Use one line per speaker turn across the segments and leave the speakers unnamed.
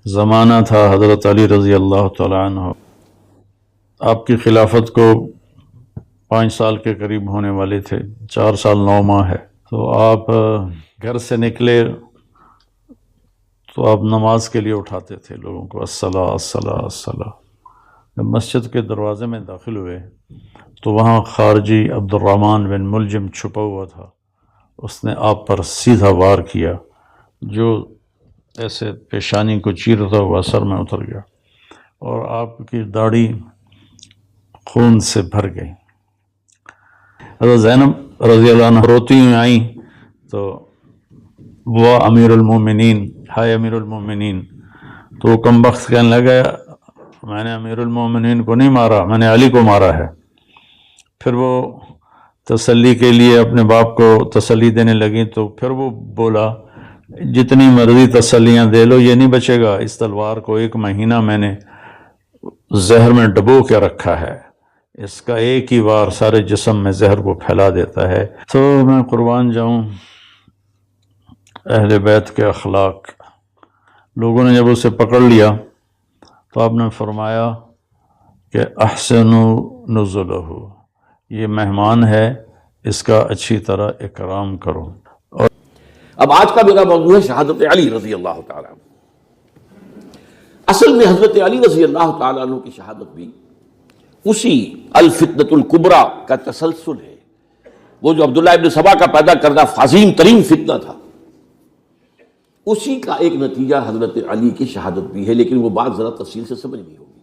زمانہ تھا حضرت علی رضی اللہ تعالیٰ عنہ، آپ کی خلافت کو 5 سال کے قریب ہونے والے تھے، 4 سال 9 ماہ ہے۔ تو آپ گھر سے نکلے تو آپ نماز کے لیے اٹھاتے تھے لوگوں کو، الصلاۃ الصلاۃ الصلاۃ۔ جب مسجد کے دروازے میں داخل ہوئے تو وہاں خارجی عبد الرحمن بن ملجم چھپا ہوا تھا، اس نے آپ پر سیدھا وار کیا جو ایسے پیشانی کو چیرتا ہوا سر میں اتر گیا اور آپ کی داڑھی خون سے بھر گئی۔ حضرت زینب رضی اللہ عنہ روتی ہوئی آئیں تو وہ امیر المومنین، ہائے امیر المومنین، تو وہ کم بخت کہنے لگا میں نے امیر المومنین کو نہیں مارا، میں نے علی کو مارا ہے۔ پھر وہ تسلی کے لیے اپنے باپ کو تسلی دینے لگیں تو پھر وہ بولا جتنی مرضی تسلیاں دے لو یہ نہیں بچے گا، اس تلوار کو 1 مہینہ میں نے زہر میں ڈبو کے رکھا ہے، اس کا ایک ہی وار سارے جسم میں زہر کو پھیلا دیتا ہے۔ تو میں قربان جاؤں اہل بیت کے اخلاق۔ لوگوں نے جب اسے پکڑ لیا تو آپ نے فرمایا کہ احسنوا نزلہ، یہ مہمان ہے، اس کا اچھی طرح اکرام کرو۔
اب آج کا میرا موضوع ہے شہادت علی رضی اللہ تعالیٰ عنہ۔ اصل میں حضرت علی رضی اللہ تعالیٰ عنہ کی شہادت بھی اسی الفتنۃ الکبریٰ کا تسلسل ہے۔ وہ جو عبداللہ ابن سبا کا پیدا کردہ عظیم ترین فتنہ تھا، اسی کا ایک نتیجہ حضرت علی کی شہادت بھی ہے، لیکن وہ بات ذرا تفصیل سے سمجھنی ہوگی۔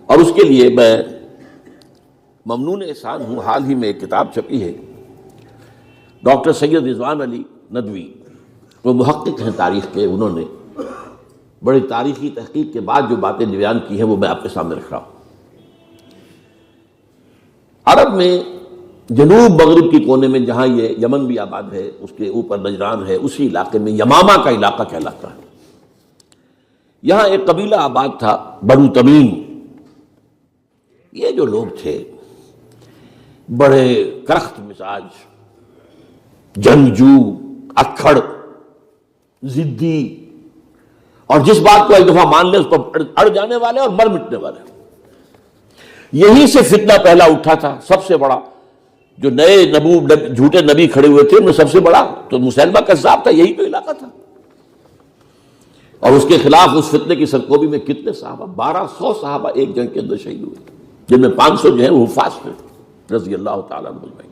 اور اس کے لیے میں ممنون احسان ہوں، حال ہی میں ایک کتاب چھپی ہے، ڈاکٹر سید رضوان علی ندوی، وہ محقق ہیں تاریخ کے، انہوں نے بڑی تاریخی تحقیق کے بعد جو باتیں بیان کی ہیں وہ میں آپ کے سامنے رکھ رہا ہوں۔ عرب میں جنوب مغرب کی کونے میں جہاں یہ یمن بھی آباد ہے، اس کے اوپر نجران ہے، اسی علاقے میں یمامہ کا علاقہ کہلاتا ہے۔ یہاں ایک قبیلہ آباد تھا بنو تمیم۔ یہ جو لوگ تھے بڑے کرخت مزاج، جنگجو، اکھڑ، ضدی، اور جس بات کو ایک دفعہ مان لے اس پر اڑ جانے والے اور مر مٹنے والے۔ یہی سے فتنہ پہلا اٹھا تھا، سب سے بڑا جو نئے جھوٹے نبی کھڑے ہوئے تھے ان میں سب سے بڑا تو مسیلمہ کذاب تھا، یہی تو علاقہ تھا۔ اور اس کے خلاف اس فتنے کی سرکوبی میں کتنے صحابہ، 1200 صحابہ ایک جنگ کے اندر شہید ہوئے، جن میں 500 جو ہیں وہ حفاظ تھے رضی اللہ تعالیٰ عنہ۔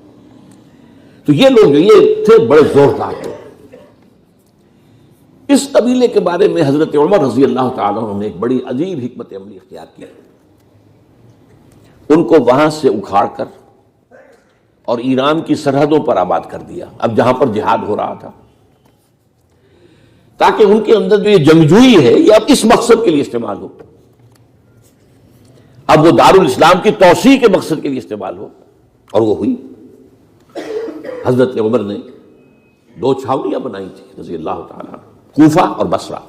تو یہ لوگ جو یہ تھے بڑے زوردار تھے۔ اس قبیلے کے بارے میں حضرت عمر رضی اللہ تعالیٰ عنہ نے ایک بڑی عجیب حکمت عملی اختیار کی۔ ان کو وہاں سے اکھاڑ کر اور ایران کی سرحدوں پر آباد کر دیا، اب جہاں پر جہاد ہو رہا تھا، تاکہ ان کے اندر جو یہ جنگجوئی ہے یہ اب اس مقصد کے لیے استعمال ہو، اب وہ دارالاسلام کی توسیع کے مقصد کے لیے استعمال ہو۔ اور وہ ہوئی۔ حضرت عمر نے 2 چھاونیاں بنائی تھی رضی اللہ تعالیٰ عنہ، کوفہ اور بصرہ،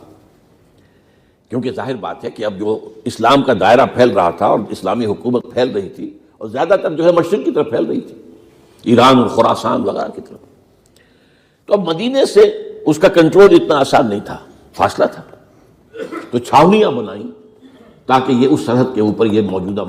کیونکہ ظاہر بات ہے کہ اب جو اسلام کا دائرہ پھیل رہا تھا اور اسلامی حکومت پھیل رہی تھی اور زیادہ تر جو ہے مشرق کی طرف پھیل رہی تھی، ایران اور خراسان وغیرہ کی طرف، تو اب مدینے سے اس کا کنٹرول اتنا آسان نہیں تھا، فاصلہ تھا، تو چھاونیاں بنائیں تاکہ یہ اس سرحد کے اوپر یہ موجودہ